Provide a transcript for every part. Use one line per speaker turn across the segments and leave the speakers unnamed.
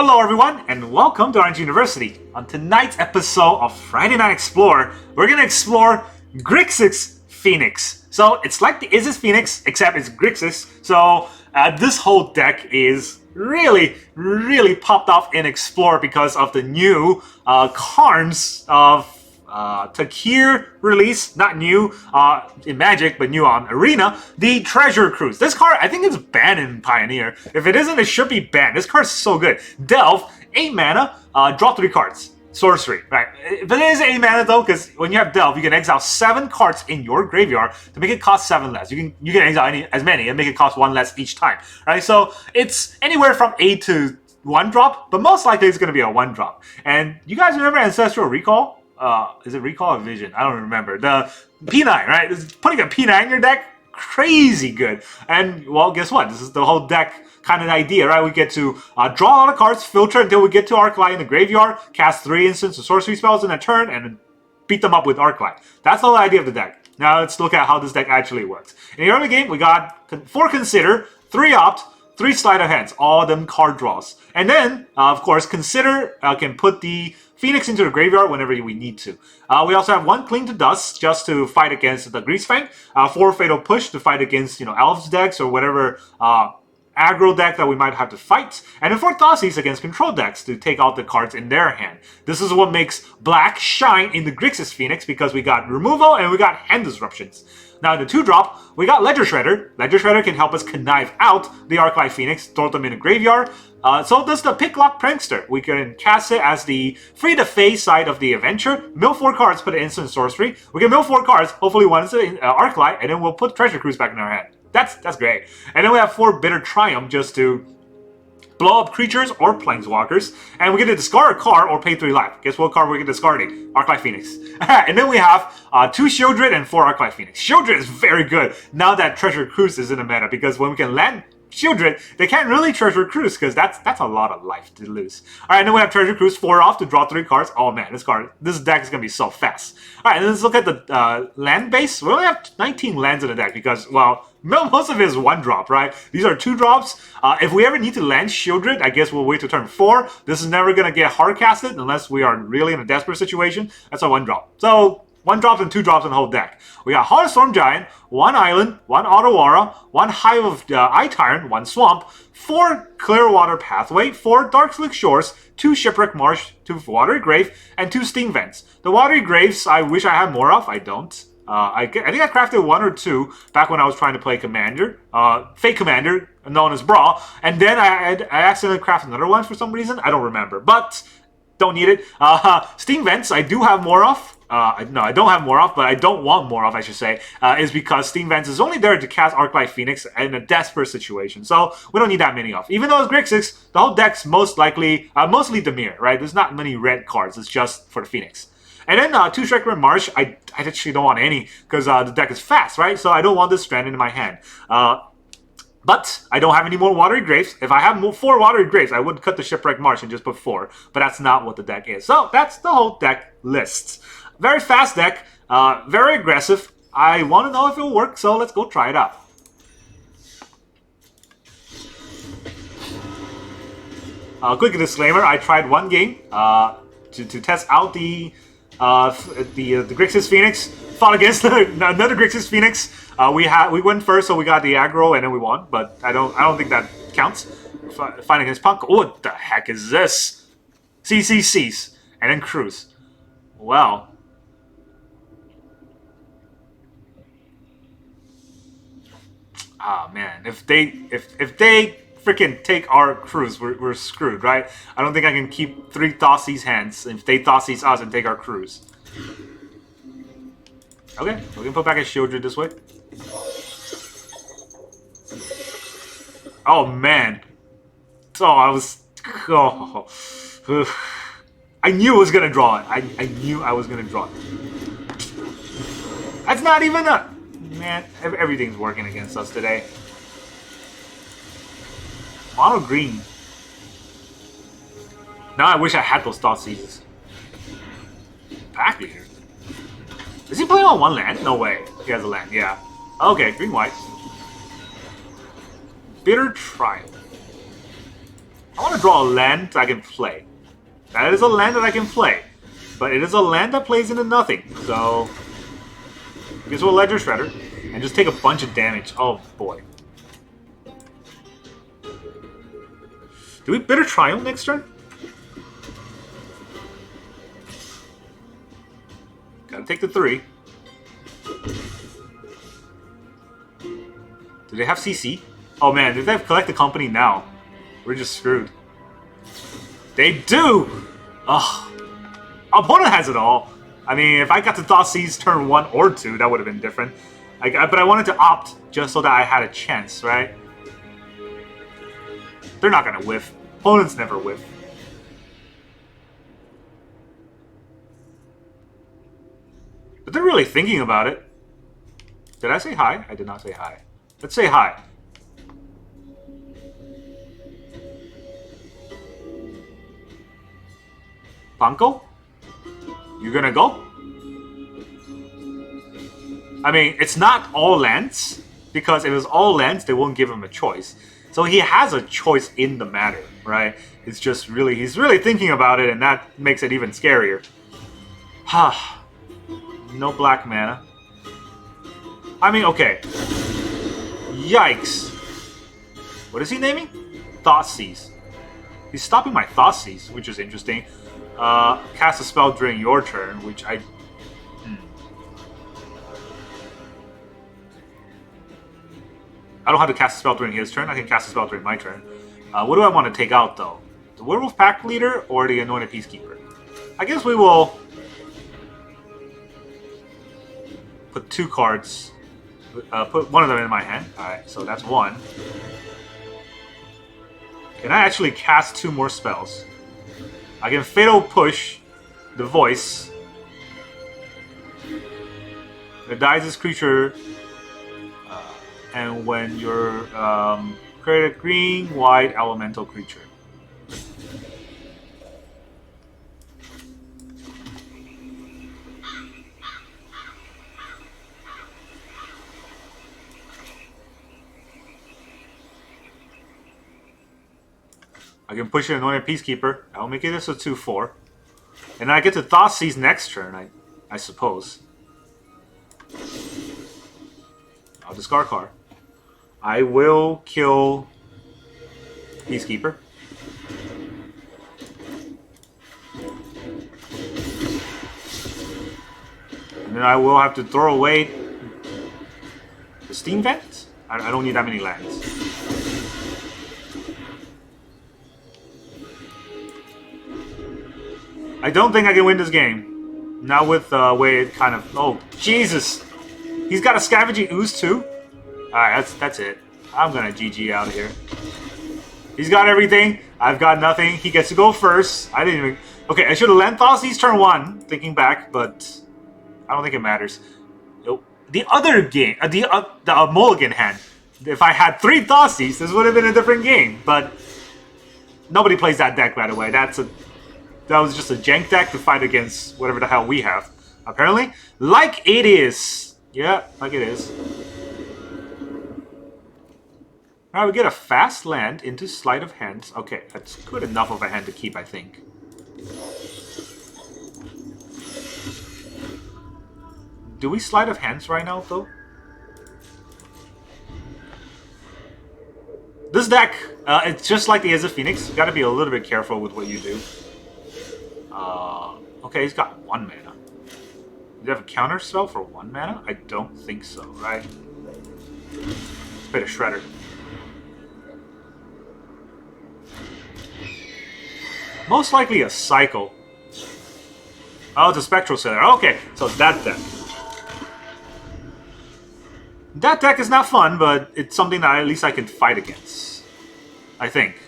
Hello everyone, and welcome to Orange University. On tonight's episode of Friday Night Explore, we're gonna explore Grixis Phoenix. So it's like the Isis Phoenix, except it's Grixis. So this whole deck is really popped off in Explore because of the new cards of Takir release, not new in Magic, but new on Arena, the Treasure Cruise. This card, I think it's banned in Pioneer. If it isn't, it should be banned. This card's so good. Delve, 8 mana, draw 3 cards. Sorcery, right? But it is 8 mana though, because when you have Delve, you can exile 7 cards in your graveyard to make it cost 7 less. You can exile as many and make it cost 1 less each time, right? So it's anywhere from 8 to 1 drop, but most likely it's going to be a 1 drop. And you guys remember Ancestral Recall? Is it Recall or Vision? I don't remember. The P9, right? Putting a P9 in your deck, crazy good. And, well, guess what? This is the whole deck kind of idea, right? We get to draw a lot of cards, filter until we get to Arclight in the graveyard, cast 3 instants of sorcery spells in a turn, and beat them up with Arclight. That's the whole idea of the deck. Now, let's look at how this deck actually works. In the early game, we got 4 Consider, 3 Opt, 3 Sleight of Hands, all them card draws. And then, of course, Consider can put the Phoenix into the graveyard whenever we need to. We also have 1 Cling to Dust just to fight against the Grease Fang, 4 Fatal Push to fight against Elves decks or whatever aggro deck that we might have to fight, and then 4 Thoughtseize against control decks to take out the cards in their hand. This is what makes black shine in the Grixis Phoenix because we got removal and we got hand disruptions. Now in the 2-drop, we got Ledger Shredder. Ledger Shredder can help us connive out the Arclight Phoenix, throw them in the graveyard. So does the Picklock Prankster. We can cast it as the free to face side of the adventure. Mill 4 cards, put an instant sorcery. We can mill 4 cards, hopefully one is Arclight, and then we'll put Treasure Cruise back in our hand. That's great. And then we have 4 Bitter Triumph just to blow up creatures or planeswalkers. And we get to discard a card or pay 3 life. Guess what card we're discarding? Arclight Phoenix. And then we have 2 Shieldred and 4 Arclight Phoenix. Shieldred is very good now that Treasure Cruise is in the meta, because when we can land Shieldred, they can't really Treasure Cruise because that's a lot of life to lose. Alright, and then we have Treasure Cruise 4 off to draw 3 cards. Oh man, this deck is going to be so fast. Alright, let's look at the land base. We only have 19 lands in the deck because, well, most of it is 1 drop, right? These are 2 drops. If we ever need to land Shieldred, I guess we'll wait to turn 4. This is never going to get hard casted unless we are really in a desperate situation. That's a 1 drop. So 1 drop and 2 drops in the whole deck. We got Heart of Storm Giant, 1 Island, 1 Otawara, 1 Hive of Eye Tyrant, 1 Swamp, 4 Clearwater Pathway, 4 Darkslick Shores, 2 Shipwreck Marsh, 2 Watery Grave, and 2 Steam Vents. The Watery Graves, I wish I had more of. I don't. I think I crafted 1 or 2 back when I was trying to play Commander, Fake Commander, known as Brawl, and then I accidentally crafted another one for some reason. I don't remember, but don't need it. Steam Vents, I do have more of. No, I don't have more of, but I don't want more of, I should say, is because Steam Vents is only there to cast Arclight Phoenix in a desperate situation, so we don't need that many of. Even though it's Grixis, the whole deck's mostly Demir, right? There's not many red cards, it's just for the Phoenix. And then 2 Shipwreck Marsh, I actually don't want any, because the deck is fast, right? So I don't want this stranded in my hand. But I don't have any more Watery Graves. If I have 4 Watery Graves, I would cut the Shipwreck Marsh and just put 4. But that's not what the deck is. So that's the whole deck list. Very fast deck, very aggressive. I want to know if it will work, so let's go try it out. Quick disclaimer, I tried 1 game to test out the Grixis Phoenix. Fought against another Grixis Phoenix. We went first, so we got the aggro and then we won. But I don't think that counts. Fight against Punk. Oh, what the heck is this? CCCs and then Cruise. Well. Ah man, if they freaking take our Cruise, we're screwed, right? I don't think I can keep 3 Thoughtseize hands if they Thoughtseize us and take our Cruise. Okay, we can put back a Shieldred this way. Oh man. I knew I was gonna draw it. I knew I was gonna draw it. That's not even a... Man, everything's working against us today. Mono green. Now I wish I had those Thoughtseizes. Pack leader. Is he playing on 1 land? No way. He has a land, yeah. Okay, green white. Bitter Triumph. I want to draw a land that I can play. That is a land that I can play. But it is a land that plays into nothing. So, I guess we'll Ledger Shredder and just take a bunch of damage. Oh boy. Do we Bitter Triumph next turn? Gotta take the 3. Do they have CC? Oh man, if they have Collect the Company now, we're just screwed. They do! Ugh. Opponent has it all. I mean, if I got to Thoughtseize turn 1 or 2, that would have been different. But I wanted to opt just so that I had a chance, right? They're not gonna whiff. Opponents never whiff. But they're really thinking about it. Did I say hi? I did not say hi. Let's say hi. Panko? You gonna go? I mean, it's not all lands, because if it's all lands, they won't give him a choice. So he has a choice in the matter, right? It's just really, he's really thinking about it, and that makes it even scarier. Ha. No black mana. I mean, okay. Yikes. What is he naming? Thoughtseize. He's stopping my Thoughtseize, which is interesting. Cast a spell during your turn, which I... I don't have to cast a spell during his turn. I can cast a spell during my turn. What do I want to take out, though? The Werewolf Pack Leader or the Anointed Peacekeeper? I guess we will... put 2 cards. Put one of them in my hand. Alright, so that's 1. Can I actually cast 2 more spells? I can Fatal Push the Voice. It dies this creature, and when you're create a green white elemental creature. I can push an Anointed Peacekeeper. I'll make it this a 2/4. And I get to Thoughtseize next turn, I suppose. I'll discard card. I will kill Peacekeeper. And then I will have to throw away the Steam Vent. I don't need that many lands. I don't think I can win this game. Not with the way it kind of... Oh, Jesus! He's got a Scavenging Ooze too? Alright, that's it. I'm gonna GG out of here. He's got everything. I've got nothing. He gets to go first. I didn't even... Okay, I should have land Thoughtseize turn 1, thinking back, but... I don't think it matters. The other game... the Mulligan hand. If I had 3 Thoughtseize, this would have been a different game, but... Nobody plays that deck, by the way. That was just a jank deck to fight against whatever the hell we have. Apparently. Like it is. Yeah, like it is. Alright, we get a fast land into Sleight of Hand. Okay, that's good enough of a hand to keep, I think. Do we Sleight of Hands right now, though? This deck, it's just like the Eye Phoenix. You gotta be a little bit careful with what you do. Okay, he's got 1 mana. Does he have a counter spell for 1 mana? I don't think so, right? Let's play the Shredder. Most likely a Cycle. Oh, it's a Spectral Sailor. Okay, so that deck. That deck is not fun, but it's something that at least I can fight against. I think.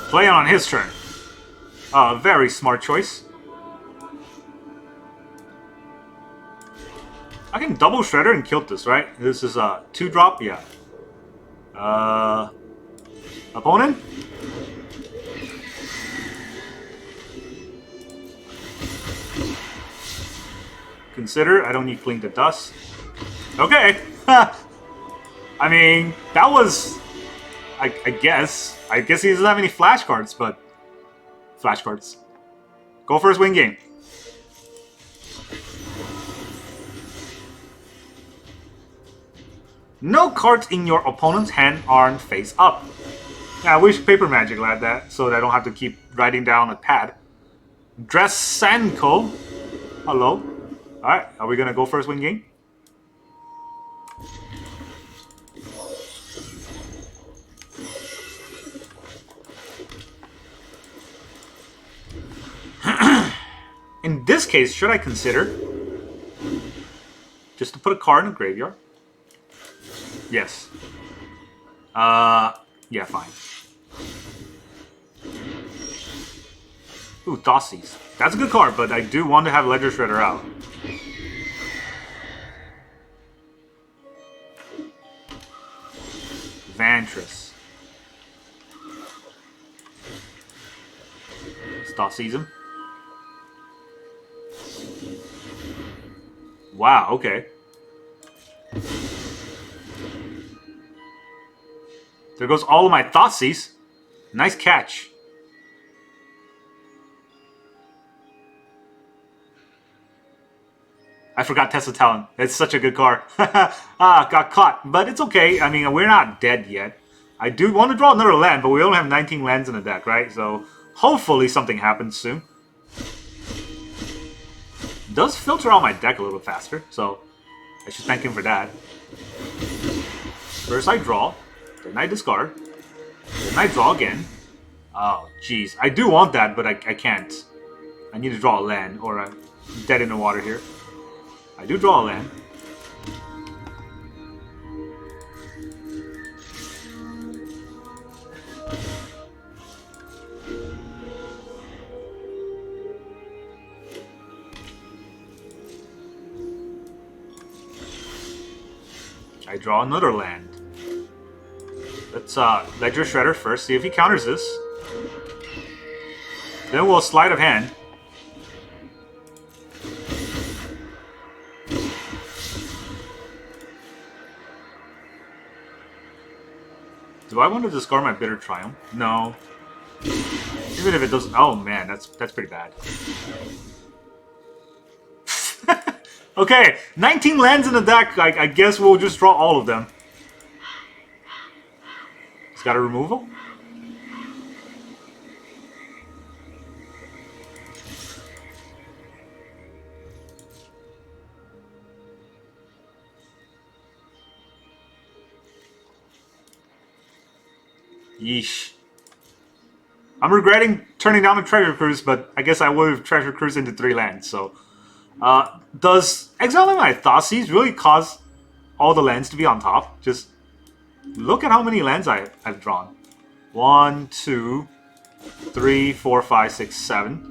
Play it on his turn. Very smart choice. I can double Shredder and kill this, right? This is a 2-drop, yeah. Opponent? Consider. I don't need Cling to Dust. Okay. I mean, that was... I guess. I guess he doesn't have any flashcards, but... Flashcards. Go first, win game. No cards in your opponent's hand aren't face up. Yeah, I wish Paper Magic had that, so that I don't have to keep writing down a pad. Dressanko. Hello. Alright, are we gonna go first win game? In this case, should I consider just to put a card in the graveyard? Yes. Yeah, fine. Ooh, Thoughtseize. That's a good card, but I do want to have Ledger Shredder out. Vantress. Let's Thoughtseize him. Wow, okay. There goes all of my Thoughtseize. Nice catch. I forgot Tesla Talon. It's such a good card. Got caught. But it's okay. I mean, we're not dead yet. I do want to draw another land, but we only have 19 lands in the deck, right? So hopefully something happens soon. Does filter out my deck a little faster, so I should thank him for that. First I draw, then I discard, then I draw again. Oh, jeez. I do want that, but I can't. I need to draw a land, or I'm dead in the water here. I do draw a land. I draw another land. Let's Ledger Shredder first, see if he counters this. Then we'll Sleight of Hand. Do I want to discard my Bitter Triumph? No. Even if it doesn't... Oh man, that's pretty bad. Okay, 19 lands in the deck. I guess we'll just draw all of them. It's got a removal? Yeesh. I'm regretting turning down the Treasure Cruise, but I guess I would have Treasure Cruise into 3 lands, so... does exiling my Thoughtseize really cause all the lands to be on top? Just look at how many lands I've drawn. 1, 2, 3, 4, 5, 6, 7.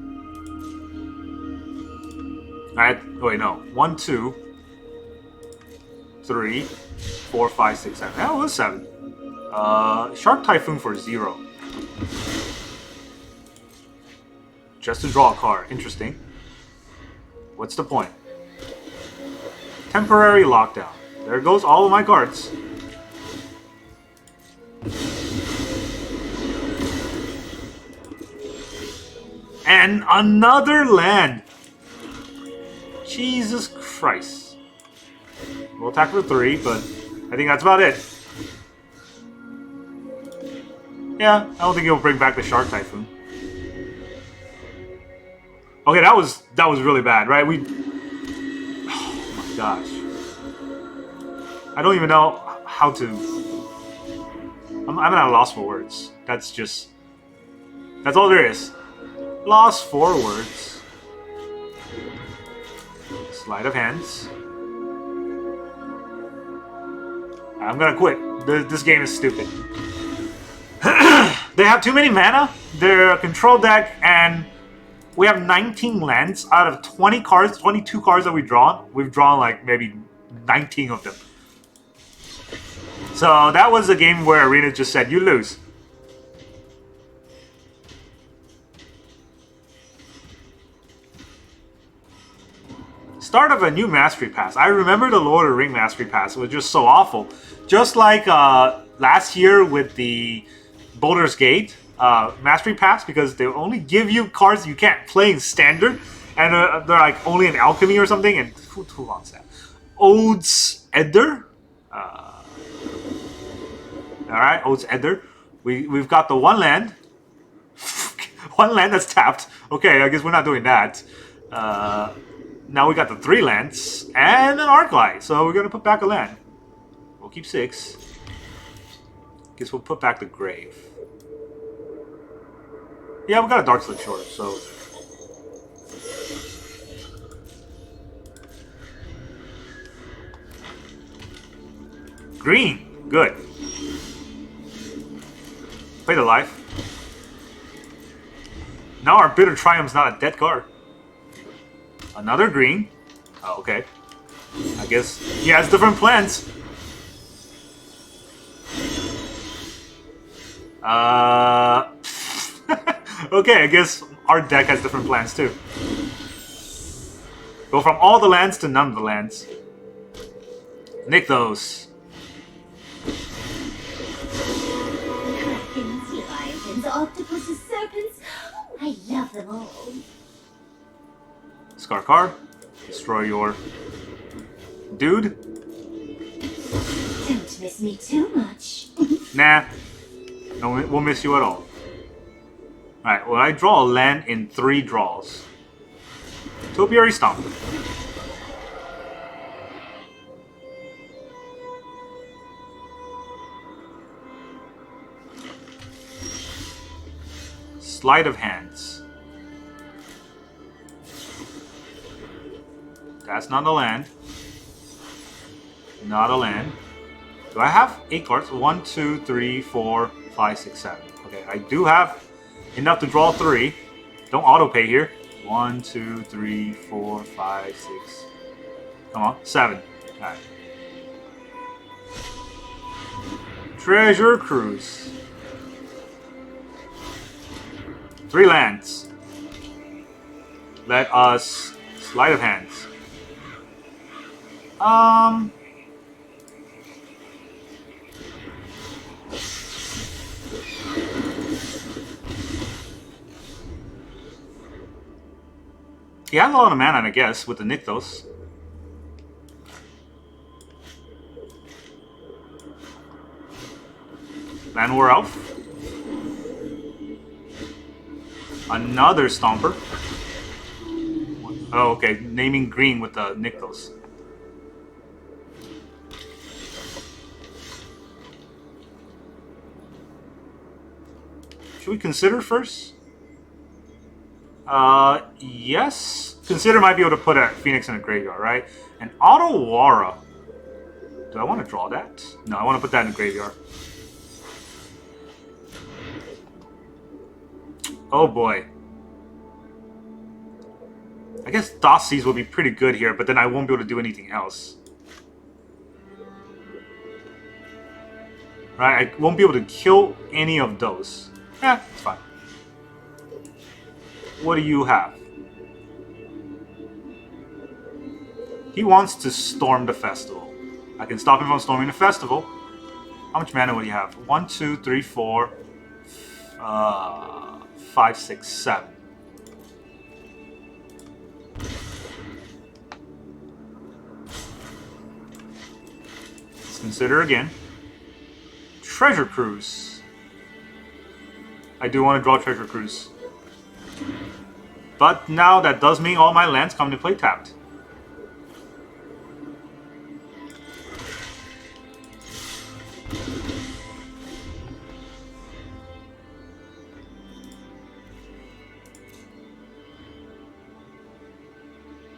Alright, wait, no. 1, 2, 3, 4, 5, 6, 7. That was 7. Shark Typhoon for 0. Just to draw a card. Interesting. What's the point? Temporary lockdown. There goes all of my cards. And another land! Jesus Christ. We'll attack for 3, but I think that's about it. Yeah, I don't think he'll bring back the Shark Typhoon. Okay, that was really bad, right? Oh my gosh. I don't even know how to... I'm at a loss for words. That's all there is. Lost for words. Sleight of Hands. I'm gonna quit. This game is stupid. They have too many mana. They're a control deck, and we have 19 lands out of 20 cards, 22 cards that we've drawn. We've drawn like maybe 19 of them. So that was a game where Arena just said, you lose. Start of a new Mastery Pass. I remember the Lord of the Ring Mastery Pass. It was just so awful. Just like last year with the Baldur's Gate Mastery Pass, because they only give you cards you can't play in Standard, and they're like only in Alchemy or something. And who wants that? Odes Edder. Alright, Odes Edder. We've got the one land. One land that's tapped. Okay, I guess we're not doing that. Now we got the 3 lands and an Arclight. So we're going to put back a land. We'll keep 6. Guess we'll put back the Grave. Yeah, we got a Darkslick Shores, so... Green. Good. Play the life. Now our Bitter Triumph's not a dead card. Another green. Oh, okay. I guess he has different plans. Okay, I guess our deck has different plans too. Go from all the lands to none of the lands. Nick those.
Octopuses, serpents. I love them all.
Scar card. Destroy your dude.
Don't miss me too much.
Nah. No, we'll miss you at all. Alright, well, I draw a land in 3 draws. Topiary Stomp. Sleight of Hands. That's not a land. Not a land. Do I have 8 cards? 1, 2, 3, 4, 5, 6, 7. Okay, I do have enough to draw 3. Don't auto-pay here. 1, 2, 3, 4, 5, 6. Come on, 7. Alright. Treasure Cruise. 3 lands. Let us Sleight of Hands. He has a lot of mana, I guess, with the Nykthos. Llanowar Elf. Another Stomper. Oh, okay. Naming green with the Nykthos. Should we consider first? Yes. Consider might be able to put a Phoenix in a graveyard, right? And Otawara. Do I want to draw that? No, I want to put that in the graveyard. Oh boy. I guess Thoughtseize will be pretty good here, but then I won't be able to do anything else. Right, I won't be able to kill any of those. Eh, it's fine. What do you have? He wants to storm the festival. I can stop him from storming the festival. How much mana would he have? 1, 2, 3, 4, 5, 6, 7. Let's consider again. Treasure Cruise. I do want to draw Treasure Cruise. But now that does mean all my lands come to play tapped.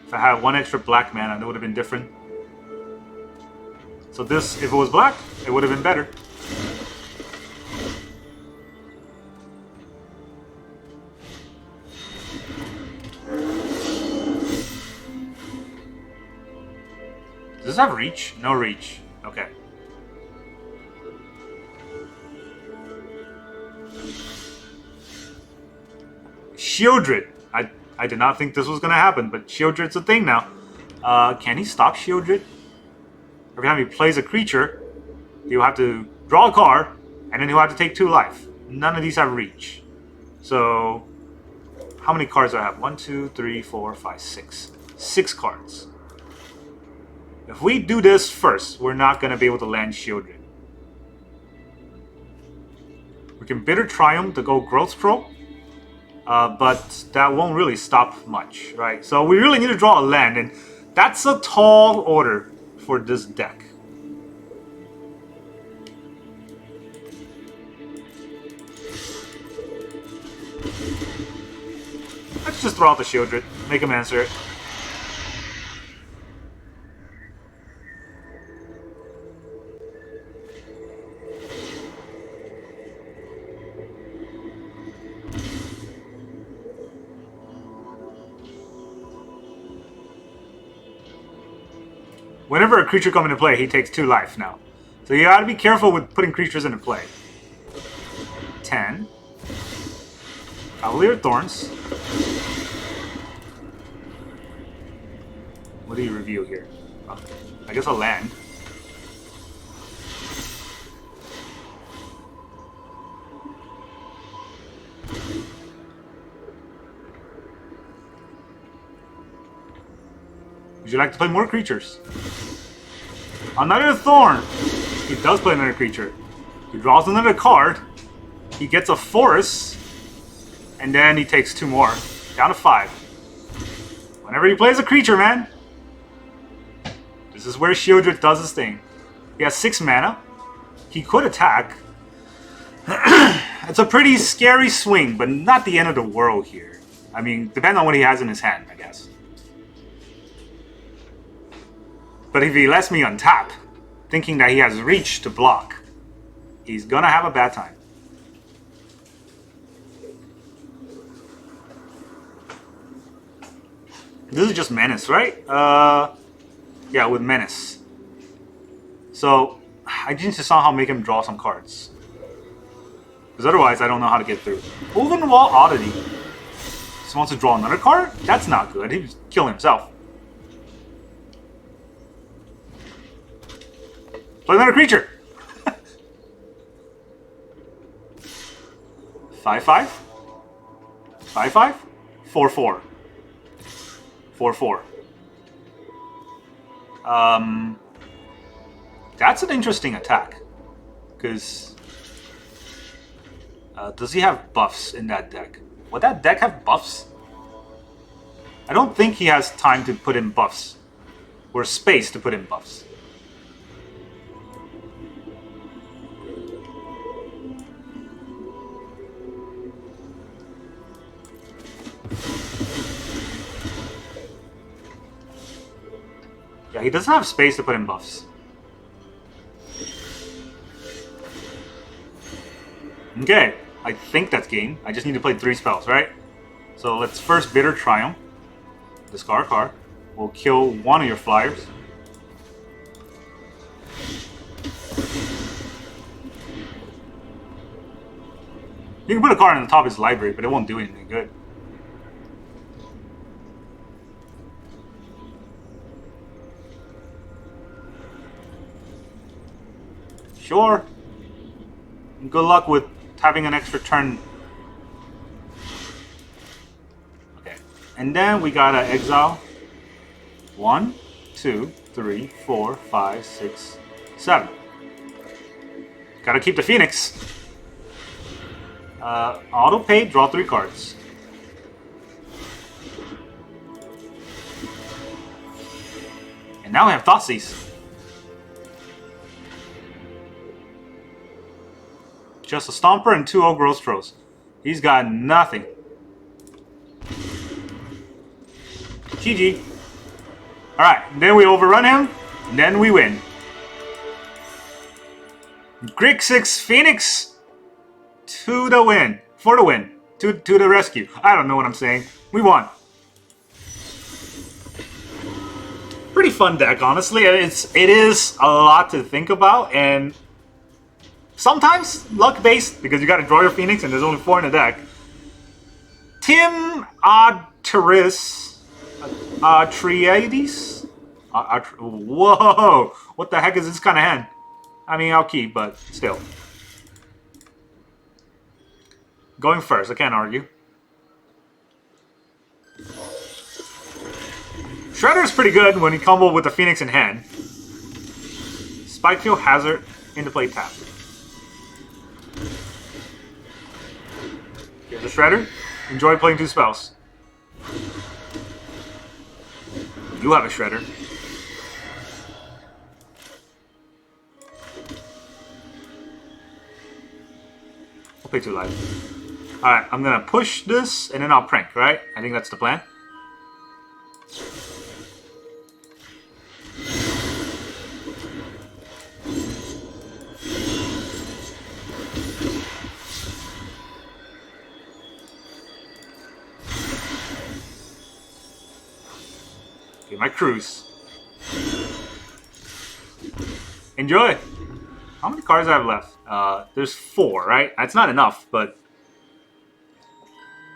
If I had 1 extra black mana, that would have been different. So this, if it was black, it would have been better. Does this have reach? No reach. Okay. Shieldred. I did not think this was going to happen, but Shieldred's a thing now. Can he stop Shieldred? Every time he plays a creature, he'll have to draw a card, and then he'll have to take 2 life. None of these have reach. So, how many cards do I have? 1, 2, 3, 4, 5, 6. 6 cards. If we do this first, we're not going to be able to land Shieldred. We can Bitter Triumph to go Growth Scroll, but that won't really stop much, right? So we really need to draw a land, and that's a tall order for this deck. Let's just throw out the Shieldred, make him answer it. Whenever a creature comes into play, he takes 2 life now. So you gotta be careful with putting creatures into play. 10. Cavalier Thorns. What do you reveal here? Oh, I guess a land. Would you like to play more creatures? Another Thorn! He does play another creature. He draws another card. He gets a Forest. And then he takes 2 more. Down to 5. Whenever he plays a creature, man. This is where Shieldred does his thing. He has 6 mana. He could attack. It's a pretty scary swing, but not the end of the world here. I mean, depends on what he has in his hand, I guess. But if he lets me untap, thinking that he has reach to block, he's gonna have a bad time. This is just Menace, right? Yeah, with Menace. So, I need to somehow make him draw some cards. Because otherwise, I don't know how to get through. Ovenwall Oddity. Just wants to draw another card? That's not good. He'd kill himself. Play another creature! 5/5? 5/5? 4/4. 4/4. That's an interesting attack. Because does he have buffs in that deck? Would that deck have buffs? I don't think he has time to put in buffs. Or space to put in buffs. Yeah, he doesn't have space to put in buffs. Okay, I think that's game. I just need to play 3 spells, right? So let's first Bitter Triumph. Discard a card. We'll kill one of your flyers. You can put a card on the top of his library, but it won't do anything good. Sure. Good luck with having an extra turn. Okay. And then we gotta exile 1, 2, 3, 4, 5, 6, 7. Gotta keep the Phoenix. Auto pay, draw 3 cards. And now we have Thoughtseize. Just a Stomper and 2 Old Growth Throws. He's got nothing. GG. Alright, then we overrun him, and then we win. Grixis Phoenix to the win. For the win. To the rescue. I don't know what I'm saying. We won. Pretty fun deck, honestly. It is a lot to think about, and sometimes luck-based, because you got to draw your Phoenix, and there's only 4 in the deck. Tim Triades, Whoa! What the heck is this kind of hand? I mean, I'll keep, but still. Going first, I can't argue. Shredder's pretty good when he combo with the Phoenix in hand. Spikefield Hazard into play tap. Here's the Shredder. Enjoy playing 2 spells. You have a Shredder. I'll play 2 life. Alright, I'm gonna push this and then I'll prank, right? I think that's the plan. Okay, my cruise. Enjoy! How many cards do I have left? There's 4, right? That's not enough, but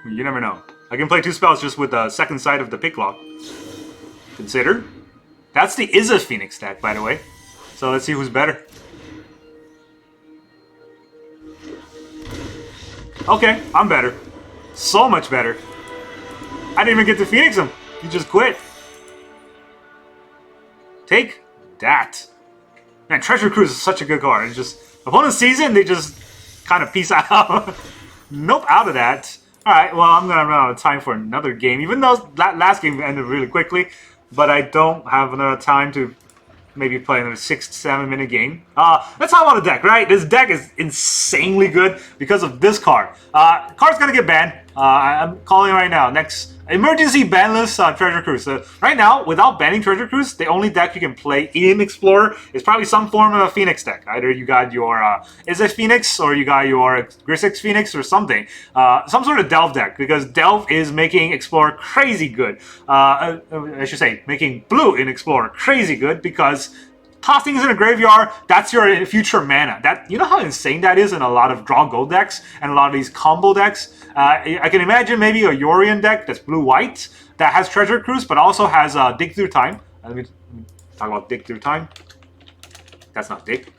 you never know. I can play 2 spells just with the second side of the pick lock. Consider. That's the Izzet Phoenix deck, by the way. So let's see who's better. Okay, I'm better. So much better. I didn't even get to Phoenix him. He just quit. Take that. Man, Treasure Cruise is such a good card. It's just, opponent sees it and they just kind of peace out. Nope, out of that. Alright, well, I'm going to run out of time for another game, even though that last game ended really quickly, but I don't have enough time to maybe play another 6 to 7 minute game. Let's talk about the deck, right? This deck is insanely good because of this card. Card's going to get banned. I'm calling it right now. Next emergency ban list Treasure Cruise. Right now, without banning Treasure Cruise, the only deck you can play in Explorer is probably some form of a Phoenix deck. Either you got your Izzet Phoenix or you got your Grixis Phoenix or something. Some sort of Delve deck, because Delve is making Explorer crazy good. I should say, making Blue in Explorer crazy good because toss things in a graveyard, that's your future mana. You know how insane that is in a lot of draw gold decks and a lot of these combo decks? I can imagine maybe a Yorion deck that's blue-white that has Treasure Cruise but also has Dig Through Time. Let me talk about Dig Through Time. That's not Dig.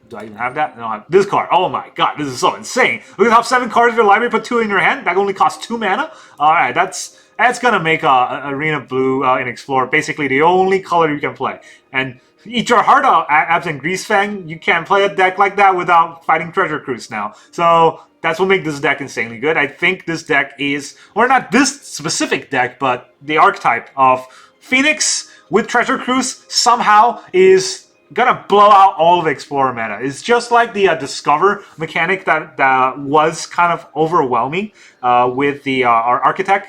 Do I even have that? No, I have this card. Oh my god, this is so insane. Look at how 7 cards in your library, put 2 in your hand. That only costs 2 mana. Alright, that's gonna make Arena Blue in Explorer basically the only color you can play. And eat your heart out, absent Greasefang. You can't play a deck like that without fighting Treasure Cruise now. So that's what makes this deck insanely good. I think this deck is, or not this specific deck, but the archetype of Phoenix with Treasure Cruise somehow is gonna blow out all of Explorer mana. It's just like the Discover mechanic that was kind of overwhelming with the our Architect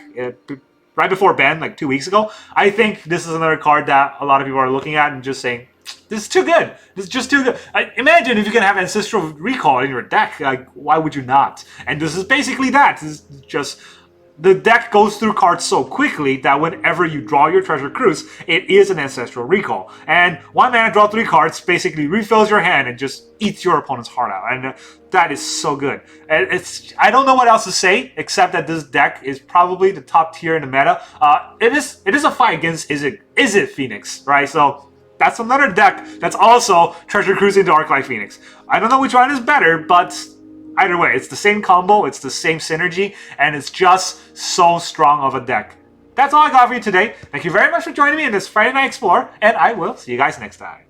right before ban, like 2 weeks ago. I think this is another card that a lot of people are looking at and just saying, this is too good. This is just too good. Imagine if you can have Ancestral Recall in your deck. Like, why would you not? And this is basically that. This is just, the deck goes through cards so quickly that whenever you draw your Treasure Cruise, it is an Ancestral Recall. And 1 mana, draw 3 cards, basically refills your hand and just eats your opponent's heart out. And that is so good. I don't know what else to say, except that this deck is probably the top tier in the meta. It is a fight against Izzet Phoenix, right? So that's another deck that's also Treasure Cruise into Arclight Phoenix. I don't know which one is better, but either way, it's the same combo, it's the same synergy, and it's just so strong of a deck. That's all I got for you today. Thank you very much for joining me in this Friday Night Explore, and I will see you guys next time.